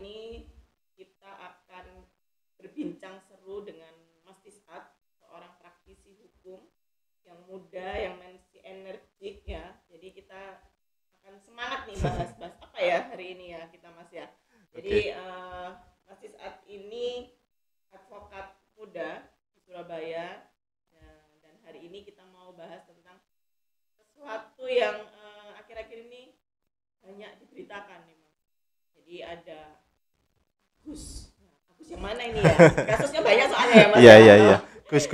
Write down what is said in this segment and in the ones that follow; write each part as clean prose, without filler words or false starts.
ini kita akan berbincang seru dengan Mas Tisat, seorang praktisi hukum yang muda, yang masih energik ya. Jadi kita akan semangat nih bahas-bahas apa ya hari ini ya kita Mas ya. Jadi Mas Tisat ini advokat muda di Surabaya. Dan hari ini kita mau bahas tentang sesuatu yang akhir-akhir ini banyak diberitakan nih Mas. Jadi ada Agus. Nah, Agus yang mana ini ya? Kasusnya banyak soalnya ya Mas. Iya. Gus.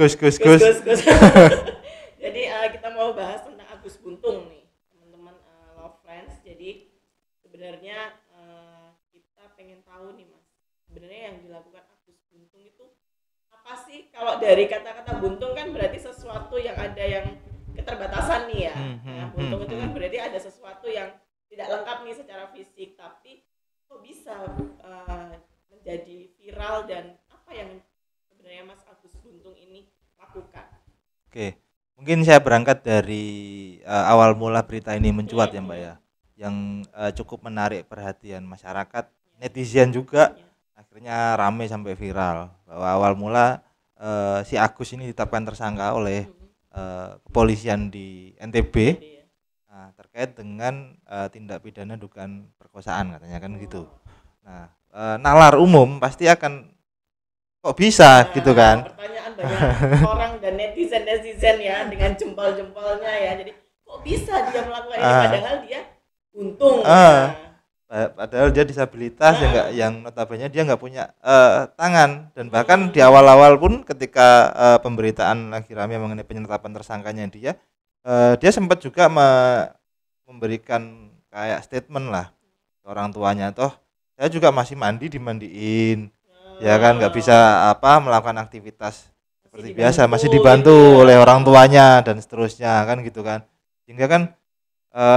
Jadi kita mau bahas tentang Agus Buntung nih, teman-teman Love Friends. Jadi sebenarnya kita pengen tahu nih Mas, sebenarnya yang dilakukan Agus Buntung itu apa sih? Kalau dari kata-kata buntung kan berarti sesuatu yang ada yang keterbatasan nih ya. Nah, buntung itu kan berarti ada sesuatu yang tidak lengkap nih secara fisik, tapi kok bisa menjadi viral dan apa yang sebenarnya Mas Agus Buntung ini lakukan? Oke, mungkin saya berangkat dari awal mula berita ini mencuat ya Mbak ya, yang cukup menarik perhatian masyarakat, netizen juga, akhirnya rame sampai viral bahwa awal mula si Agus ini ditetapkan tersangka oleh kepolisian di NTB terkait dengan tindak pidana dugaan perkosaan katanya kan gitu. Nah, nalar umum pasti akan kok bisa gitu kan. Pertanyaan banyak orang dan netizen ya dengan jempol-jempolnya ya. Jadi kok bisa dia melakukan ini padahal dia untung. Padahal dia disabilitas yang notabene dia nggak punya tangan, dan bahkan di awal-awal pun ketika pemberitaan lagi ramai mengenai penetapan tersangkanya dia sempat juga memberikan kayak statement lah ke orang tuanya, toh saya juga masih dimandiin ya kan, nggak bisa melakukan aktivitas seperti biasa, masih dibantu oleh orang tuanya dan seterusnya kan gitu kan, sehingga kan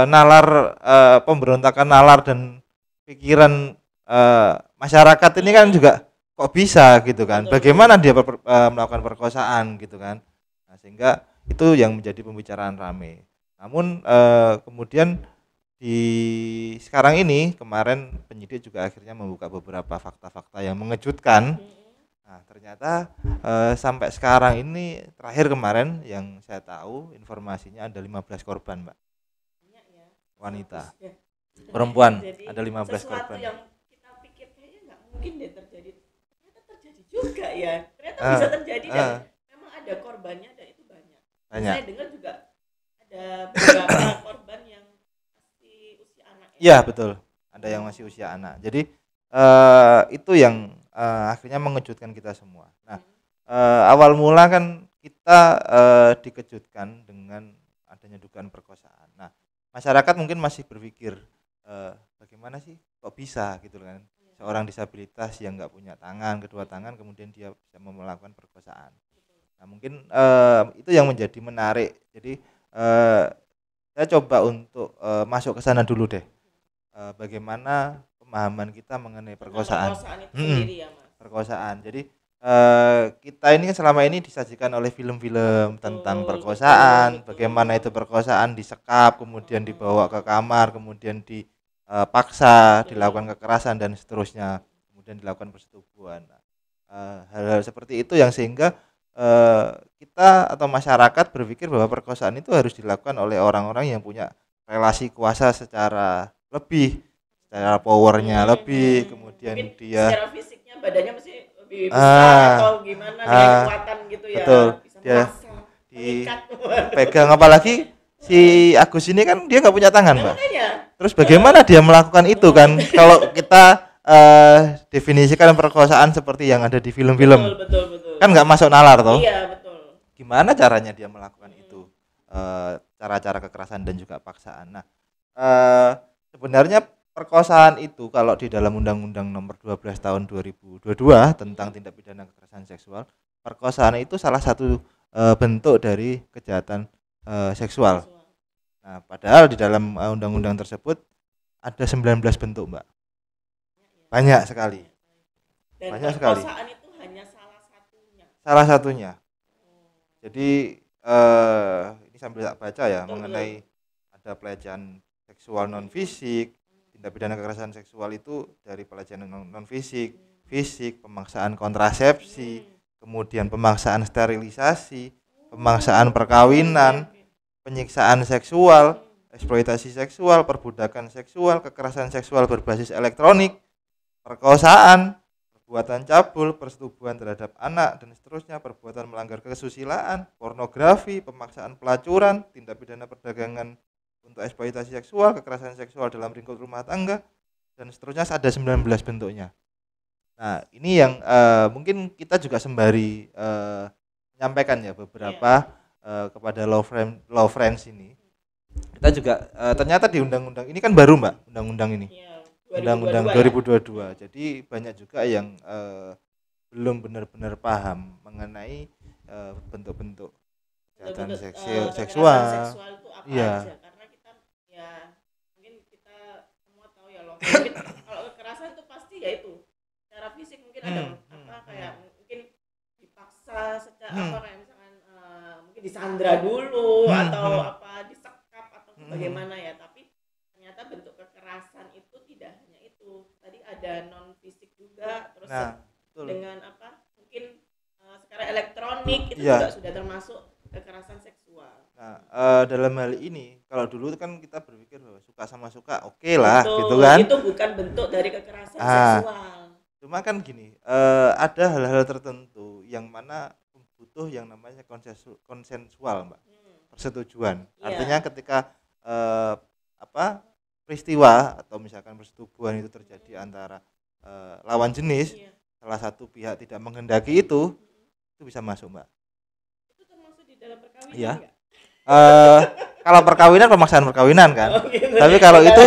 nalar pemberontakan nalar dan pikiran masyarakat ini kan juga kok bisa gitu kan, bagaimana dia melakukan perkosaan gitu kan. Nah, sehingga itu yang menjadi pembicaraan rame. Namun kemudian di sekarang ini, kemarin penyidik juga akhirnya membuka beberapa fakta-fakta yang mengejutkan. Nah, ternyata sampai sekarang ini, terakhir kemarin yang saya tahu informasinya ada 15 korban Mbak, wanita, perempuan. Jadi, ada 15 korban. Yang kita pikir kayaknya nggak mungkin deh terjadi, ternyata terjadi juga ya, ternyata bisa terjadi dan memang ada korbannya dan itu banyak. Saya dengar juga ada beberapa korban yang masih usia anak. Iya betul, ada yang masih usia anak. Jadi itu yang akhirnya mengejutkan kita semua. Nah, awal mula kan kita dikejutkan dengan adanya dugaan perkosaan. Nah, masyarakat mungkin masih berpikir bagaimana sih kok bisa gitu kan, seorang disabilitas yang nggak punya tangan, kedua tangan, kemudian dia bisa melakukan perkosaan. Nah, mungkin itu yang menjadi menarik. Jadi saya coba untuk masuk ke sana dulu deh. Bagaimana pemahaman kita mengenai perkosaan. Perkosaan itu sendiri ya Mas. Perkosaan. Jadi kita ini selama ini disajikan oleh film-film tentang perkosaan, bagaimana itu perkosaan disekap, kemudian dibawa ke kamar, kemudian dipaksa, dilakukan kekerasan dan seterusnya, kemudian dilakukan persetubuhan. Hal-hal seperti itu yang sehingga kita atau masyarakat berpikir bahwa perkosaan itu harus dilakukan oleh orang-orang yang punya relasi kuasa secara lebih, secara powernya lebih, kemudian mungkin dia secara fisiknya badannya mesti lebih besar atau gimana dengan kekuatan gitu ya. Betul. Bisa Dia dipegang, apalagi si Agus ini kan dia nggak punya tangan Mbak. Terus bagaimana dia melakukan itu kan? Kalau kita definisikan perkosaan seperti yang ada di film-film, betul. Kan nggak masuk nalar toh? Iya betul. Gimana caranya dia melakukan itu? Cara-cara kekerasan dan juga paksaan. Nah, sebenarnya perkosaan itu kalau di dalam Undang-Undang Nomor 12 Tahun 2022 tentang tindak pidana kekerasan seksual, perkosaan itu salah satu bentuk dari kejahatan seksual. Nah, padahal di dalam undang-undang tersebut ada 19 bentuk Mbak. Banyak sekali. Dan banyak sekali. Perkosaan itu hanya salah satunya. Jadi ini sambil tak baca ya, mengenai ada pelecehan seksual non fisik, tindak pidana kekerasan seksual itu dari pelecehan non fisik, fisik, pemaksaan kontrasepsi, kemudian pemaksaan sterilisasi, pemaksaan perkawinan, penyiksaan seksual, eksploitasi seksual, perbudakan seksual, kekerasan seksual berbasis elektronik, perkosaan, perbuatan cabul, persetubuhan terhadap anak dan seterusnya, perbuatan melanggar kesusilaan, pornografi, pemaksaan pelacuran, tindak pidana perdagangan untuk eksploitasi seksual, kekerasan seksual dalam lingkup rumah tangga dan seterusnya, ada 19 bentuknya. Nah, ini yang mungkin kita juga sembari menyampaikan ya beberapa kepada law friends ini. Kita juga ternyata di undang-undang ini kan baru Mbak, undang-undang ini. Undang-undang 2022. Jadi banyak juga yang belum benar-benar paham mengenai bentuk-bentuk kejahatan seksual. Itu apa aja? Karena kita ya mungkin kita semua tahu ya loh. Kalau kekerasan itu pasti ya itu secara fisik mungkin ada kayak mungkin dipaksa secara kayak misalkan mungkin disandra dulu atau apa disekap atau bagaimana ya. Tapi ternyata bentuk kekerasan itu tidak hanya itu. Tadi ada non fisik juga, terus dengan apa? Mungkin sekarang elektronik itu juga sudah termasuk kekerasan seksual. Nah, dalam hal ini kalau dulu kan kita berpikir bahwa suka sama suka oke lah, gitu kan? Itu bukan bentuk dari kekerasan seksual. Cuma kan gini, ada hal-hal tertentu yang mana butuh yang namanya konsensual, Mbak. Persetujuan. Artinya ketika peristiwa atau misalkan persetubuhan itu terjadi antara lawan jenis, salah satu pihak tidak menghendaki itu bisa masuk, Mbak. Itu termasuk di dalam perkawinan enggak? Kalau perkawinan pemaksaan perkawinan kan. Tapi kalau itu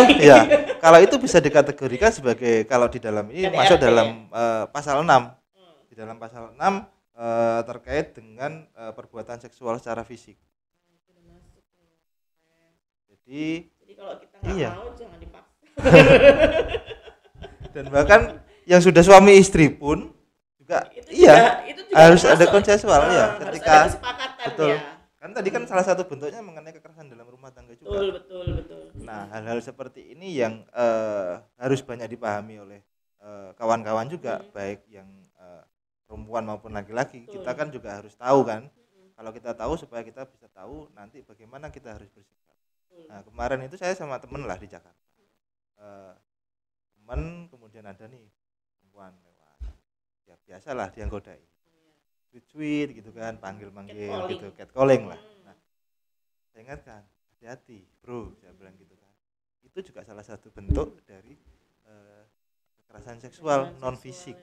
kalau itu bisa dikategorikan sebagai, kalau di dalam ini masuk dalam pasal 6. Di dalam pasal 6 terkait dengan perbuatan seksual secara fisik. Jadi kalau kita nggak mau jangan dipaksa. Dan bahkan yang sudah suami istri pun juga itu juga harus ada konsensual ketika ada kesepakatan betul. Kan tadi kan salah satu bentuknya mengenai kekerasan dalam rumah tangga juga. Betul. Nah, hal-hal seperti ini yang harus banyak dipahami oleh kawan-kawan juga, baik yang perempuan maupun laki-laki. Kita kan juga harus tahu kan. Kalau kita tahu, supaya kita bisa tahu nanti bagaimana kita harus bersikap. Nah, kemarin itu saya sama temen lah di Jakarta. Temen, kemudian ada nih perempuan lewat. Ya biasalah dia godai. Tweet gitu kan, panggil-manggil gitu, catcalling lah. Nah, saya ingatkan, hati-hati bro, saya bilang gitu kan. Itu juga salah satu bentuk dari kekerasan seksual non fisik.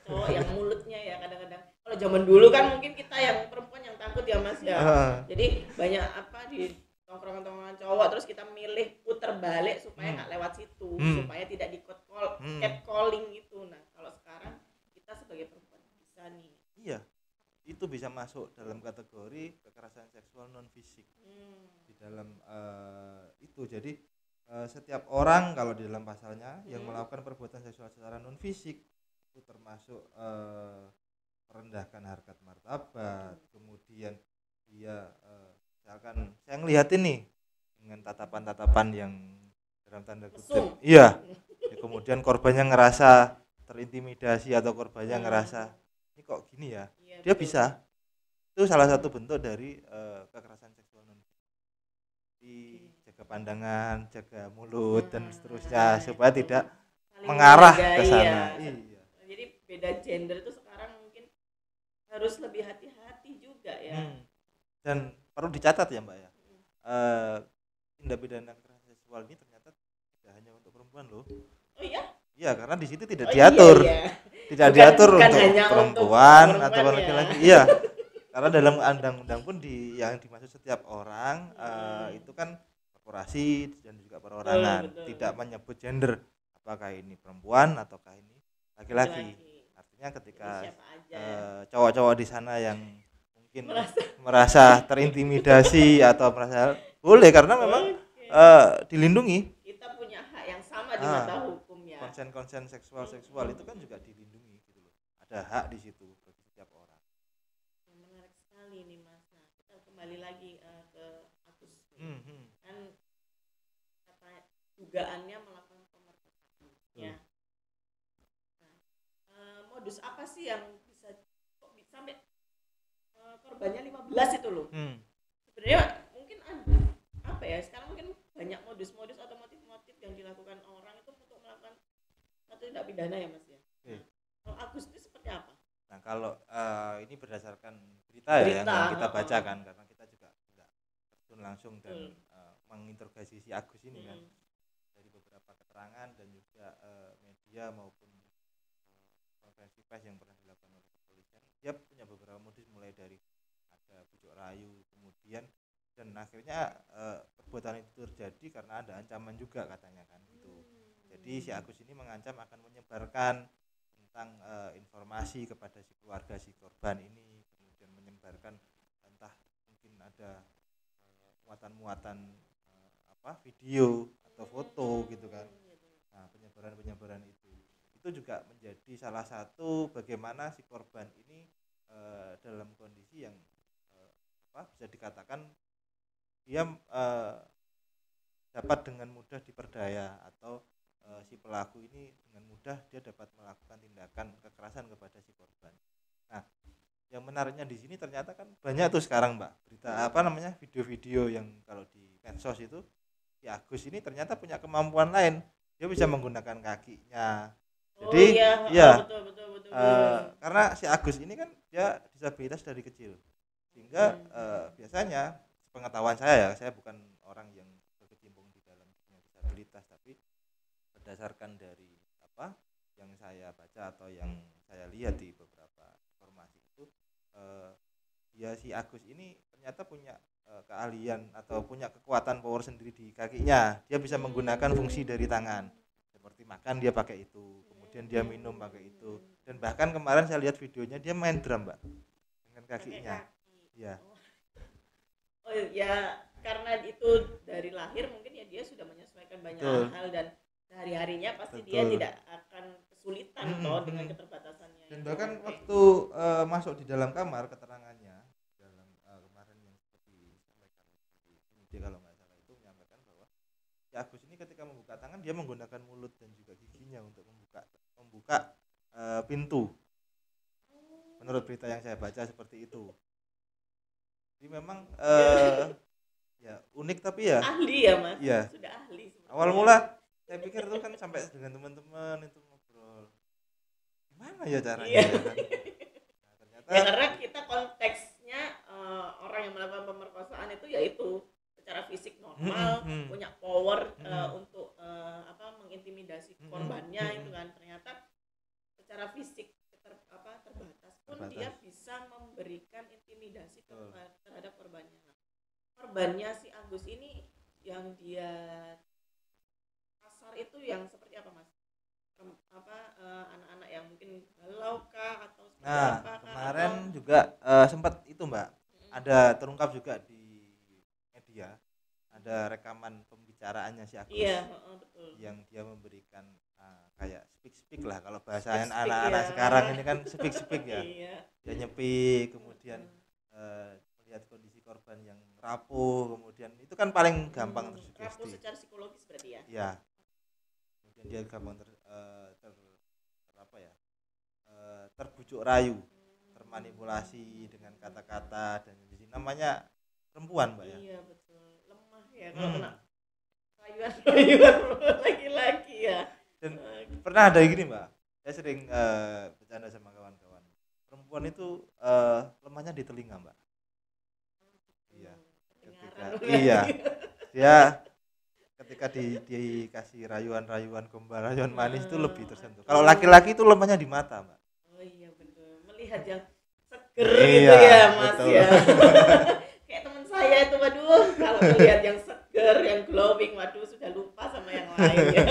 Cowok yang mulutnya ya kadang-kadang. Kalau zaman dulu kan mungkin kita yang perempuan yang takut ya Mas ya. Jadi banyak apa di tongkrongan-tongkrongan cowok, terus kita milih puter balik supaya nggak lewat situ, supaya tidak di catcalling gitu. Nah, kalau sekarang kita sebagai perempuan bisa nih. Iya. Itu bisa masuk dalam kategori kekerasan seksual non fisik. Di dalam itu. Jadi setiap orang kalau di dalam pasalnya yang melakukan perbuatan seksual secara non fisik itu termasuk merendahkan harkat martabat, kemudian dia misalkan saya ngeliatin nih dengan tatapan-tatapan yang dalam tanda kutip ya, kemudian korbannya ngerasa terintimidasi atau korbannya ngerasa ini kok gini ya, dia bisa, itu salah satu bentuk dari kekerasan seksual non fisik. Jaga pandangan, jaga mulut dan seterusnya supaya tidak mengarah ke sana. Jadi beda gender itu sekarang mungkin harus lebih hati-hati juga ya. Dan perlu dicatat ya Mbak ya, tindak pidana kekerasan seksual ini ternyata tidak hanya untuk perempuan loh. Oh iya? Iya, karena di situ tidak diatur, tidak diatur untuk perempuan atau laki-laki. Iya, karena dalam undang-undang pun yang dimaksud setiap orang itu kan korporasi dan juga perorangan, tidak menyebut gender, apakah ini perempuan ataukah ini laki-laki. Artinya ketika cowok-cowok di sana yang mungkin merasa terintimidasi atau merasa boleh, karena memang dilindungi. Kita punya hak yang sama di mata hukum ya. Konsen seksual itu kan juga dilindungi gitu loh. Ada hak di situ bagi setiap orang. Menarik sekali nih Mas. Nah, kita kembali lagi ke Agus. Kan dugaannya melakukan pemerkosaan. Ya. Nah, modus apa sih yang bisa kok sampai korbannya 15 itu loh? Sebenarnya mungkin ada apa ya? Sekarang mungkin banyak modus-modus atau motif-motif yang dilakukan orang itu untuk melakukan satu tindak pidana ya Mas ya. Nah, kalau Agus itu seperti apa? Nah kalau ini berdasarkan berita ya yang kita baca kan, karena kita juga tidak terjun langsung dan menginterogasi si Agus ini kan, dari beberapa keterangan dan juga media maupun konferensi pers yang pernah dilakukan oleh kepolisian, dia punya beberapa modus mulai dari ada bujuk rayu, kemudian dan akhirnya perbuatan itu terjadi karena ada ancaman juga katanya kan gitu. Jadi si Agus ini mengancam akan menyebarkan tentang informasi kepada si keluarga si korban ini, kemudian menyebarkan entah mungkin ada muatan-muatan video atau foto gitu kan. Nah penyebaran itu juga menjadi salah satu bagaimana si korban ini dalam kondisi yang bisa dikatakan dia dapat dengan mudah diperdaya atau si pelaku ini dengan mudah dia dapat melakukan tindakan kekerasan kepada si korban. Nah, yang menariknya di sini ternyata kan banyak tuh sekarang Mbak berita video-video yang kalau di medsos itu si Agus ini ternyata punya kemampuan lain, dia bisa menggunakan kakinya. Jadi betul. Karena si Agus ini kan dia disabilitas dari kecil, sehingga biasanya pengetahuan saya bukan orang yang berkecimpung di dalam dunia disabilitas, tapi berdasarkan dari apa yang saya baca atau yang saya lihat di beberapa informasi itu ya si Agus ini ternyata punya keahlian atau punya kekuatan power sendiri di kakinya. Dia bisa menggunakan fungsi dari tangan, seperti makan dia pakai itu, kemudian dia minum pakai itu, dan bahkan kemarin saya lihat videonya dia main drum Mbak dengan kakinya. Ya. Oh ya, karena itu dari lahir mungkin ya dia sudah menyesuaikan banyak hal dan sehari-harinya pasti dia tidak akan kesulitan dengan keterbatasannya. Dan bahkan waktu masuk di dalam kamar keterangannya dalam kemarin yang seperti disampaikan di kalau nggak salah itu menyampaikan bahwa si Agus ini ketika membuka tangan dia menggunakan mulut dan juga giginya untuk membuka pintu. Menurut berita yang saya baca seperti itu. Jadi memang ya unik tapi ya ahli ya Mas. Iya. Sudah ahli. Awal mula saya pikir itu kan sampai dengan teman-teman itu ngobrol gimana ya caranya ya kan? Nah, ternyata ya karena kita konteksnya orang yang melakukan pemerkosaan itu yaitu secara fisik normal punya power untuk mengintimidasi korbannya itu kan, ternyata secara fisik terbatas pun dia bisa memberikan intimidasi terhadap korbannya. Korbannya si Agus ini yang dia kasar itu yang seperti apa Mas? Anak-anak yang mungkin galau kah atau seperti apa kah? Kemarin juga sempat itu Mbak, ada terungkap juga di media, ada rekaman pembicaraannya si Agus. Iya, betul. Yang dia memberikan kayak speak lah kalau bahasa anak-anak sekarang ini kan speak ya. Iya. Dia nyepi, kemudian melihat kondisi korban yang rapuh, kemudian itu kan paling gampang tersugesti. Rapuh secara psikologis berarti ya? Iya. Kemudian dia gampang terbujuk rayu, termanipulasi dengan kata-kata dan di sini namanya perempuan Mbak ya. Iya betul, lemah ya kalau kena rayuan laki-laki ya. Dan pernah ada gini Mbak, saya sering bercanda sama kawan-kawan, perempuan itu lemahnya di telinga Mbak. Ketika dikasih rayuan gombal, rayuan manis itu lebih tersentuh. Kalau laki-laki itu lemahnya di mata Mbak. Oh iya betul, melihat yang seger gitu ya Mas betul. Ya. Kayak teman saya itu, waduh, kalau melihat yang seger, yang glowing, waduh sudah lupa sama yang lain ya.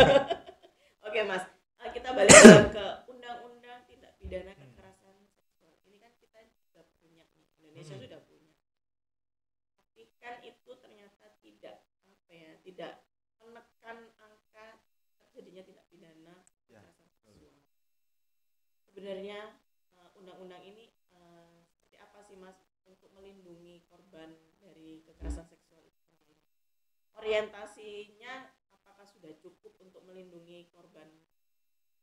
Oke Mas, kita balik ke undang-undang tindak pidana kekerasan seksual. Ini kan kita sudah punya, Indonesia sudah punya. Tapi kan itu ternyata tidak menekan angka terjadinya tindak pidana kekerasan seksual. Sebenarnya undang-undang ini seperti apa sih Mas untuk melindungi korban dari kekerasan seksual itu? Orientasinya apakah sudah cukup untuk melindungi korban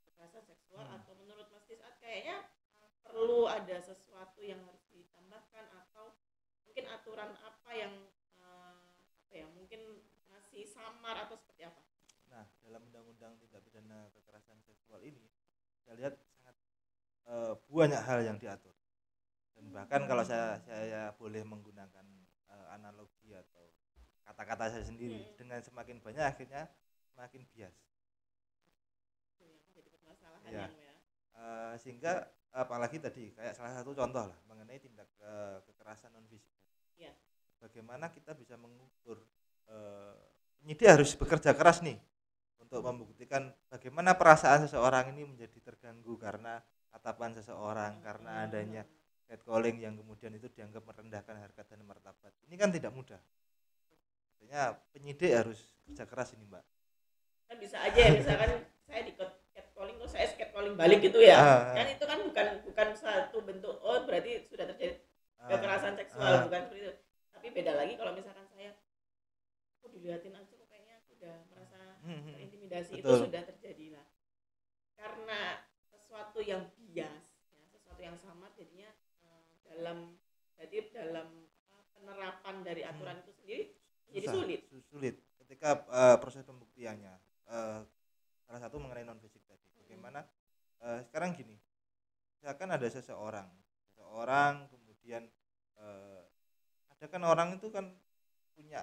kekerasan seksual atau menurut Mas Tisat kayaknya perlu ada sesuatu yang harus ditambahkan atau mungkin aturan apa yang apa ya mungkin masih samar atau seperti apa? Nah, dalam undang-undang tindak pidana kekerasan seksual ini saya lihat sangat banyak hal yang diatur. Dan bahkan kalau saya boleh menggunakan analogi atau kata-kata saya sendiri, dengan semakin banyak akhirnya semakin bias. Itu yang menjadi permasalahan Ya. yang ya. Sehingga apalagi tadi kayak salah satu contoh lah mengenai tindak kekerasan non fisik. Ya. Bagaimana kita bisa mengukur penyidik harus bekerja keras nih untuk membuktikan bagaimana perasaan seseorang ini menjadi terganggu karena tatapan seseorang, karena adanya catcalling yang kemudian itu dianggap merendahkan harkat dan martabat. Ini kan tidak mudah. Artinya penyidik harus kerja keras ini, Mbak. Kan bisa aja ya misalkan saya di catcalling terus saya catcalling balik gitu ya. Kan itu kan bukan satu bentuk berarti sudah terjadi kekerasan seksual bukan seperti itu. Tapi beda lagi kalau misalkan saya aku dilihatin aja kok kayaknya aku udah merasa terintimidasi. Betul. Itu sudah terjadi lah. Karena sesuatu yang bias, ya, sesuatu yang sama jadinya dalam penerapan dari aturan itu sendiri jadi sulit. Ketika proses pembuktiannya salah satu mengenai non fisik tadi. Bagaimana sekarang gini, misalkan ada seseorang kemudian ada kan orang itu kan punya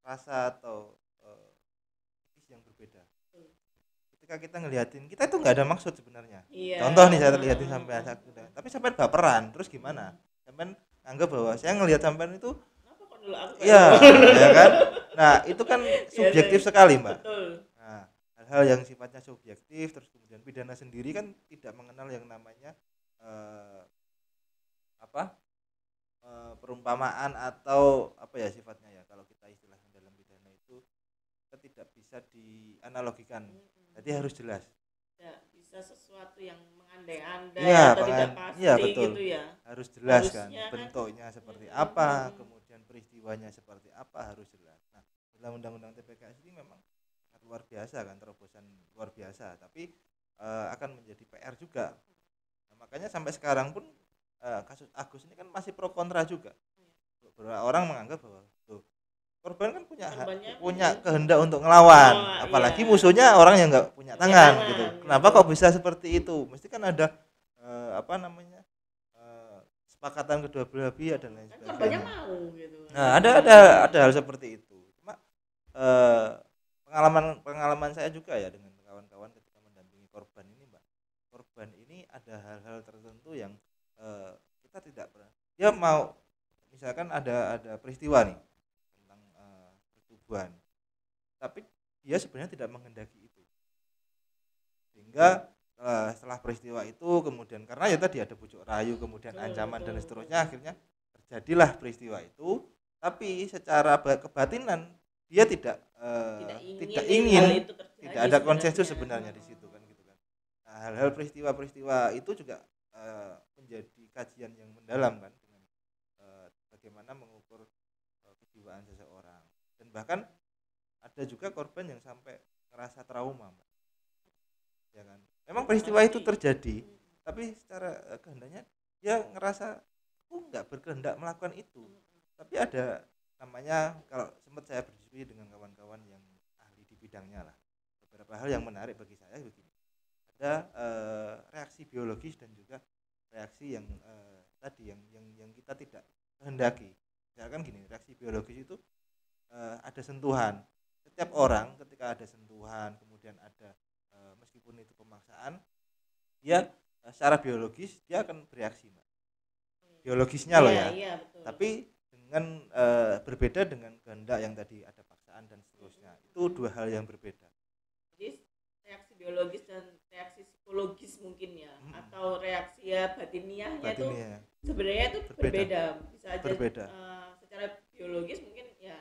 rasa atau yang berbeda. Ketika kita ngeliatin, kita itu nggak ada maksud sebenarnya. Iya. Contoh nih saya lihatin sampai aku, tapi sampai baperan, terus gimana? Sampai anggap bahwa saya ngelihat sampai itu, iya, ya kan? Nah itu kan subjektif sekali, Mbak. Betul. Nah, hal-hal yang sifatnya subjektif, terus kemudian pidana sendiri kan tidak mengenal yang namanya perumpamaan atau apa ya sifatnya ya, kalau kita istilahkan dalam pidana itu kita tidak bisa dianalogikan. Jadi harus jelas. Tidak bisa sesuatu yang mengandai-andai atau tidak pasti betul. Gitu ya. Harus jelas kan Harusnya bentuknya seperti apa, kemudian peristiwanya seperti apa harus jelas. Nah, dalam undang-undang TPKS ini memang luar biasa kan, terobosan luar biasa, tapi akan menjadi PR juga. Nah, makanya sampai sekarang pun kasus Agus ini kan masih pro kontra juga. Beberapa orang menganggap bahwa korban kan punya kehendak untuk ngelawan, apalagi musuhnya orang yang nggak punya tangan gitu. Kenapa kok bisa seperti itu? Mesti kan ada kesepakatan kedua belah pihak dan lain sebagainya. Korbannya mau gitu. Nah, ada hal seperti itu. Cuma pengalaman saya juga ya dengan kawan-kawan ketika mendampingi korban ini, Mbak. Korban ini ada hal-hal tertentu yang kita tidak pernah. Dia mau misalkan ada peristiwa nih tentang pertubuhan, tapi dia sebenarnya tidak menghendaki itu, sehingga setelah peristiwa itu kemudian karena ya tadi ada bujuk rayu kemudian ancaman dan seterusnya, akhirnya terjadilah peristiwa itu, tapi secara kebatinan dia tidak ingin tidak ada konsensus sebenarnya di situ kan gitu kan. Nah, hal-hal peristiwa itu juga menjadi kajian yang mendalam kan dengan bagaimana mengukur kejiwaan seseorang, dan bahkan ada juga korban yang sampai ngerasa trauma, Mbak. Ya kan, memang peristiwa itu terjadi, tapi secara kehendaknya dia ngerasa aku nggak berkehendak melakukan itu, tapi ada namanya, kalau sempat saya berdiskusi dengan kawan-kawan yang ahli di bidangnya lah, beberapa hal yang menarik bagi saya begini, ada reaksi biologis dan juga reaksi yang tadi yang kita tidak kehendaki. Misalkan gini, reaksi biologis itu ada sentuhan. Setiap orang ketika ada sentuhan, kemudian ada meskipun itu pemaksaan, dia secara biologis dia akan bereaksi, Mbak. Biologisnya loh ya. Iya, betul. Tapi dengan berbeda dengan kehendak yang tadi ada paksaan dan seterusnya. Itu dua hal yang berbeda. Jadi reaksi biologis dan reaksi psikologis mungkin ya, atau reaksi batiniahnya itu sebenarnya itu berbeda. Bisa aja secara biologis mungkin ya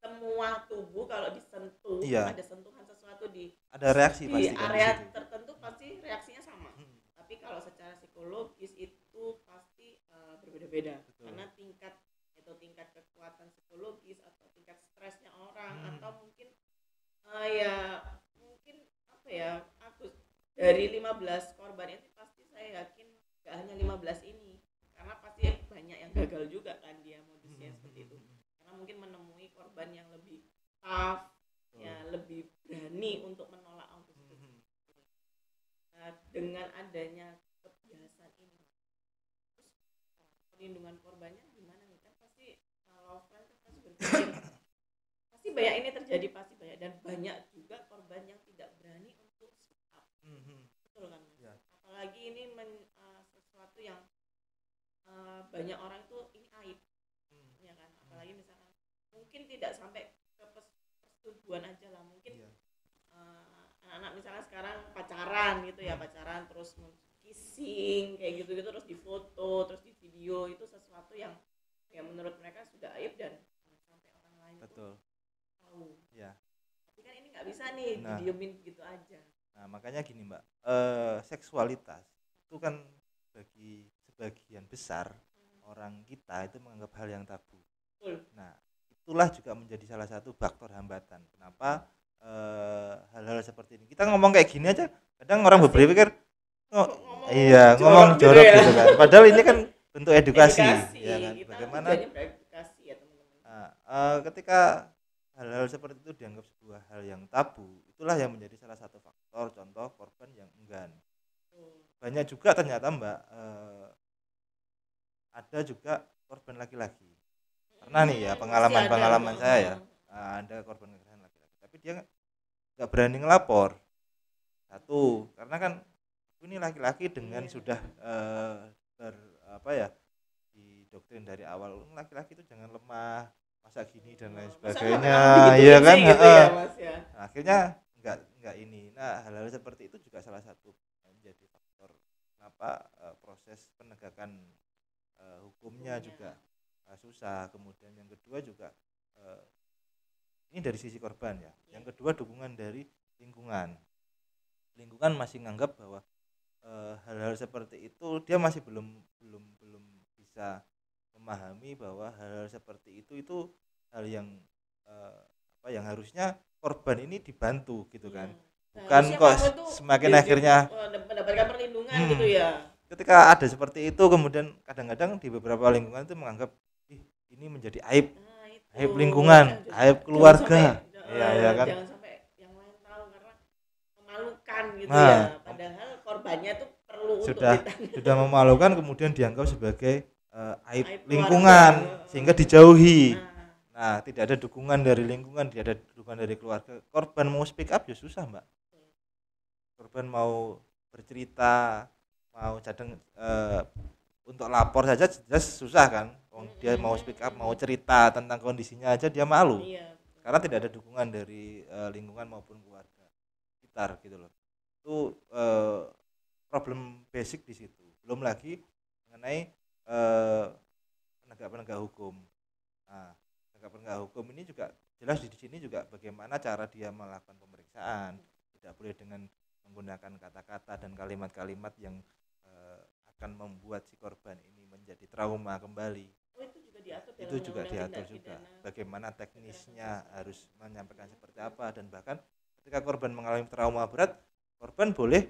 semua tubuh kalau disentuh, ada sentuhan sesuatu ada reaksi di pasti area tertentu pasti reaksinya sama. Tapi kalau secara psikologis itu pasti berbeda-beda. Betul. Karena tingkat kekuatan psikologis atau tingkat stresnya orang atau mungkin Ya mungkin apa ya, aku dari 15 korban itu pasti saya yakin gak hanya 15 ini, karena pasti banyak yang gagal juga kan dia modusnya seperti itu, karena mungkin menemui korban yang lebih tough ya, lebih berani untuk menolak auto sugesti. Nah, dengan adanya kebiasaan ini, terus perlindungan korbannya gimana nih, kan pasti kalau friend kan pasti berpikir pasti banyak ini terjadi, pasti banyak, dan banyak juga korban yang tidak berani untuk speak up. Betul kan Mas? Ya. Apalagi ini sesuatu yang banyak orang itu ini aib, ya kan, apalagi misalkan mungkin tidak sampai ke persetubuhan aja lah, mungkin anak-anak misalnya sekarang pacaran gitu ya, pacaran terus kissing kayak gitu terus difoto terus di video, itu sesuatu yang menurut mereka sudah aib dan sampai orang lain Betul. tahu. Ya. Tapi kan ini nggak bisa nih didiemin gitu aja. Nah makanya gini Mbak, seksualitas itu kan bagi sebagian besar orang kita itu menganggap hal yang tabu. Nah itulah juga menjadi salah satu faktor hambatan kenapa hal-hal seperti ini. Kita ngomong kayak gini aja kadang orang berpikir iya ngomong jorok ya. gitu kan, padahal ini kan bentuk edukasi ya kan, bagaimana edukasi ya teman-teman. Ketika hal-hal seperti itu dianggap sebuah hal yang tabu, itulah yang menjadi salah satu faktor contoh korban yang enggan. Banyak juga ternyata Mbak, ada juga korban laki-laki. Karena nih ya pengalaman saya ya, ada korban kekerasan laki-laki, tapi dia nggak berani ngelapor. Satu, karena kan ini laki-laki dengan sudah didoktrin dari awal laki-laki itu jangan lemah, masa gini dan lain sebagainya, iya kan gitu ya, Mas, ya. Nah, akhirnya enggak ini. Nah hal-hal seperti itu juga salah satu menjadi faktor kenapa proses penegakan hukumnya juga susah. Kemudian yang kedua juga ini dari sisi korban ya, yang kedua dukungan dari lingkungan masih nganggap bahwa hal-hal seperti itu dia masih belum bisa memahami bahwa hal-hal seperti itu hal yang yang harusnya korban ini dibantu gitu kan, bukan kok semakin akhirnya mendapatkan perlindungan gitu ya. Ketika ada seperti itu kemudian kadang-kadang di beberapa lingkungan itu menganggap ini menjadi aib lingkungan, aib keluarga, ya kan. Jangan sampai yang lain tahu karena memalukan gitu ya. Padahal korbannya tuh perlu sudah memalukan kemudian dianggap sebagai aib lingkungan sehingga dijauhi. Nah, tidak ada dukungan dari lingkungan, tidak ada dukungan dari keluarga. Korban mau speak up ya susah, Mbak. Korban mau bercerita, mau untuk lapor saja jelas susah kan. Dia mau speak up, mau cerita tentang kondisinya aja dia malu. Karena tidak ada dukungan dari lingkungan maupun keluarga sekitar gitu loh. Itu problem basic di situ. Belum lagi mengenai penegak hukum. Nah, penegak hukum ini juga jelas di sini juga bagaimana cara dia melakukan pemeriksaan. Tidak boleh dengan menggunakan kata-kata dan kalimat-kalimat yang akan membuat si korban ini menjadi trauma kembali. Itu juga diatur juga. Bagaimana teknisnya harus menyampaikan seperti apa, dan bahkan ketika korban mengalami trauma berat, korban boleh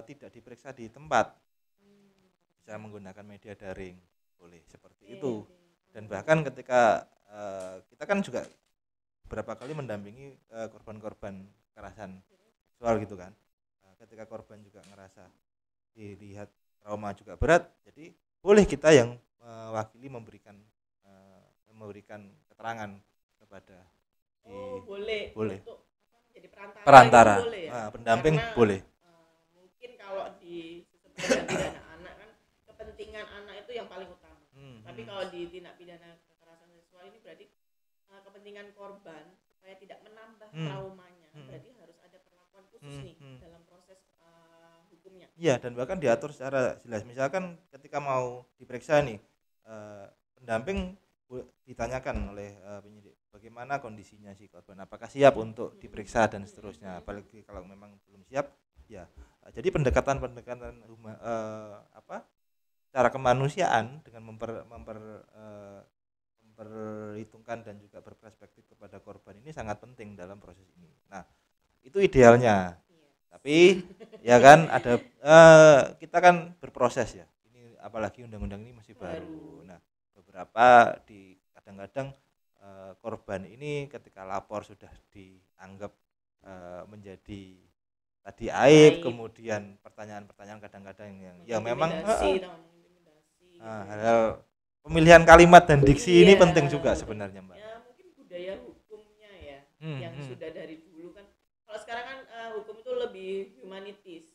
tidak diperiksa di tempat, bisa menggunakan media daring, boleh seperti itu. Dan bahkan ketika kita kan juga beberapa kali mendampingi korban-korban kekerasan seksual gitu kan, ketika korban juga ngerasa dilihat trauma juga berat, jadi boleh kita yang mewakili memberikan keterangan kepada boleh untuk jadi perantara boleh ya? Pendamping. Karena, boleh mungkin kalau di tindak pidana anak kan kepentingan anak itu yang paling utama. Tapi kalau di tindak pidana kekerasan seksual ini berarti kepentingan korban supaya tidak menambah traumanya, berarti harus ada perlakuan khusus nih dalam proses hukumnya. Iya, dan bahkan diatur secara jelas. Misalkan ketika mau diperiksa nih, pendamping ditanyakan oleh penyidik bagaimana kondisinya si korban, apakah siap untuk diperiksa dan seterusnya. Apalagi kalau memang belum siap, ya. Jadi pendekatan cara kemanusiaan dengan memperhitungkan dan juga berperspektif kepada korban ini sangat penting dalam proses ini. Nah, itu idealnya. Tapi ya kan ada kita kan berproses ya. Ini apalagi undang-undang ini masih baru. Nah, beberapa di kadang-kadang korban ini ketika lapor sudah dianggap menjadi tadi aib, kemudian pertanyaan-pertanyaan kadang-kadang yang memang hal pemilihan kalimat dan diksi ini penting juga sebenarnya, Mbak. Ya mungkin budaya hukumnya ya yang sudah dari dulu kan. Kalau sekarang kan hukum itu lebih humanitis,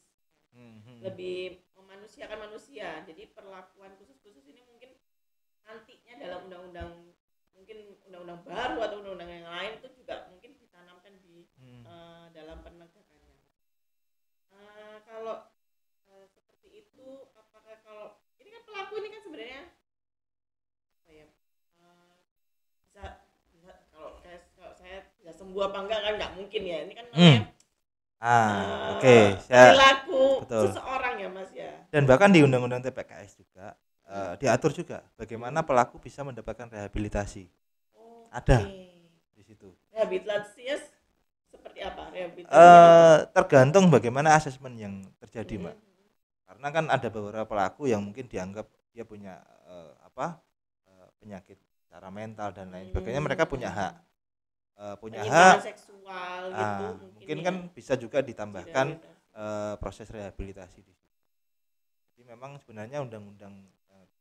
lebih memanusiakan manusia. Jadi perlakuan khusus ini mungkin nantinya dalam undang-undang, mungkin undang-undang baru atau undang-undang yang lain itu juga mungkin ditanamkan di dalam penegakannya. Kalau seperti itu, apakah kalau ini kan pelaku ini kan sebenarnya apa ya, bisa kalau saya bisa sembuh apa enggak kan nggak mungkin ya, ini kan namanya perilaku seseorang ya Mas ya. Dan bahkan di undang-undang TPKS juga diatur juga bagaimana pelaku bisa mendapatkan rehabilitasi. Ada di situ. Rehabilitasinya seperti apa? Tergantung bagaimana asesmen yang terjadi, Mbak. Karena kan ada beberapa pelaku yang mungkin dianggap dia punya penyakit secara mental dan lain sebagainya, mereka punya hak. Seksual gitu mungkin kan bisa juga ditambahkan proses rehabilitasi di situ. Jadi memang sebenarnya undang-undang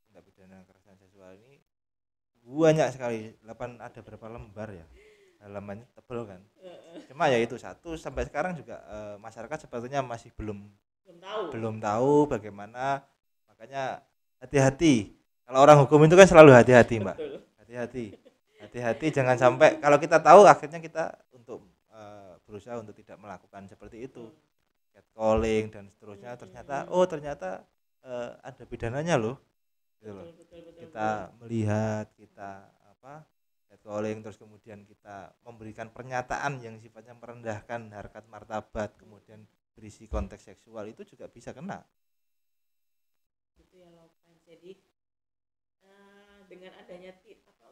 tindak pidana kekerasan seksual ini banyak sekali, ada berapa lembar ya, halamannya tebal kan. Cuma ya itu satu, sampai sekarang juga masyarakat sepertinya masih belum tahu bagaimana. Makanya hati-hati, kalau orang hukum itu kan selalu hati-hati, Mbak. Hati-hati jangan sampai kalau kita tahu akhirnya kita untuk berusaha untuk tidak melakukan seperti itu, catcalling dan seterusnya, ternyata ada pidananya loh. Betul. Kita melihat, kita catcalling, terus kemudian kita memberikan pernyataan yang sifatnya merendahkan harkat martabat, kemudian berisi konteks seksual, itu juga bisa kena. Gitu ya loh. Jadi dengan adanya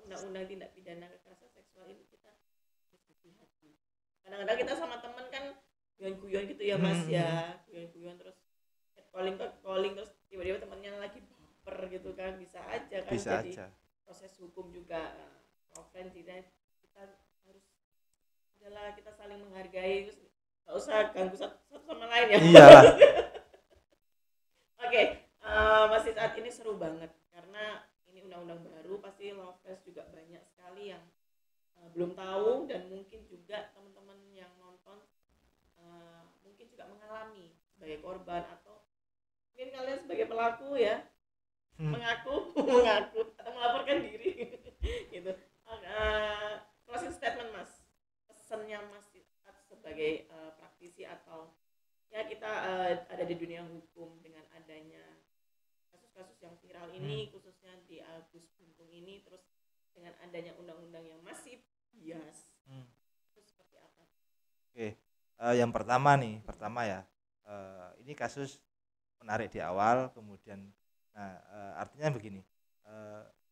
undang-undang tindak pidana kekerasan seksual ini kita harus hati-hati. Kadang-kadang kita sama teman kan guyon-guyon gitu ya Mas ya, guyon-guyon terus catcalling terus tiba-tiba temannya lagi baper gitu kan, bisa aja kan jadi proses hukum juga. Kita harus adalah kita saling menghargai, terus nggak usah ganggu satu sama lain ya. Iyalah. Oke, masih saat ini seru banget karena ini undang-undang baru, pasti Lovers juga banyak sekali yang belum tahu, dan mungkin juga teman-teman yang nonton mungkin juga mengalami sebagai korban atau mungkin kalian sebagai pelaku ya, mengaku atau melaporkan diri gitu. Closing statement Mas, pesannya Mas sebagai praktisi atau ya kita ada di dunia hukum dengan adanya kasus-kasus yang viral ini, khususnya di Agus Buntung ini, terus dengan adanya undang-undang yang masih bias, itu seperti apa? Oke, yang pertama ya, ini kasus menarik di awal, kemudian artinya begini,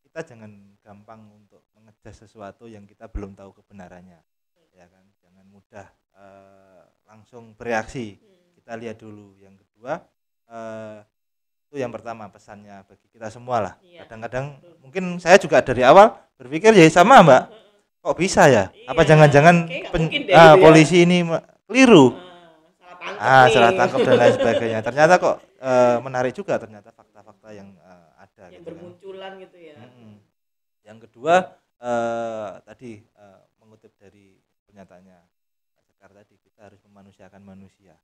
kita jangan gampang untuk mengejas sesuatu yang kita belum tahu kebenarannya, ya kan, jangan mudah langsung bereaksi, kita lihat dulu. Yang kedua, itu yang pertama pesannya bagi kita semua lah. Kadang-kadang mungkin saya juga dari awal berpikir ya sama Mbak, kok bisa ya, apa jangan-jangan polisi ini keliru, salah tangkap dan lain sebagainya. Ternyata kok menarik juga, ternyata fakta-fakta yang ada yang gitu bermunculan kan. Gitu ya. Yang kedua tadi mengutip dari pernyataannya Pak Sekar tadi, kita harus memanusiakan manusia.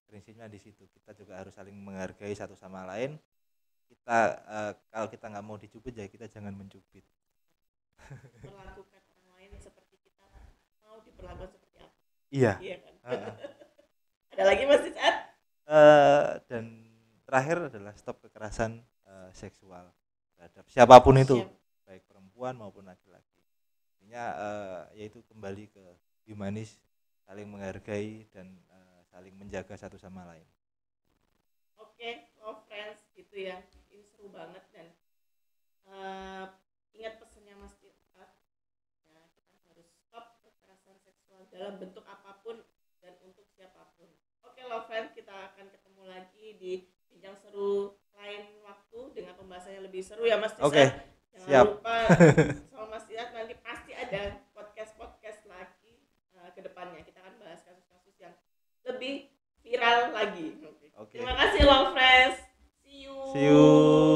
Prinsipnya di situ, kita juga harus saling menghargai satu sama lain. Kita kalau kita nggak mau dicubit ya kita jangan mencubit. Melakukan orang lain seperti kita mau diperlakukan seperti apa? Iya kan? Ada lagi Mas Cisat? Dan terakhir adalah stop kekerasan seksual terhadap siapapun itu, baik perempuan maupun laki-laki. Intinya yaitu kembali ke humanis, saling menghargai dan saling menjaga satu sama lain. Oke, friends gitu ya. Ini seru banget, dan ingat pesannya Mas dalam bentuk apapun dan untuk siapapun. Oke Love Friends, kita akan ketemu lagi di bincang seru lain waktu dengan pembahasannya lebih seru ya Mas Tisa. Oke, Jangan siap. lupa sama Mas Tisa nanti pasti ada podcast lagi ke depannya. Kita akan bahas kasus-kasus yang lebih viral lagi. Oke. Terima kasih Love Friends. See you. See you.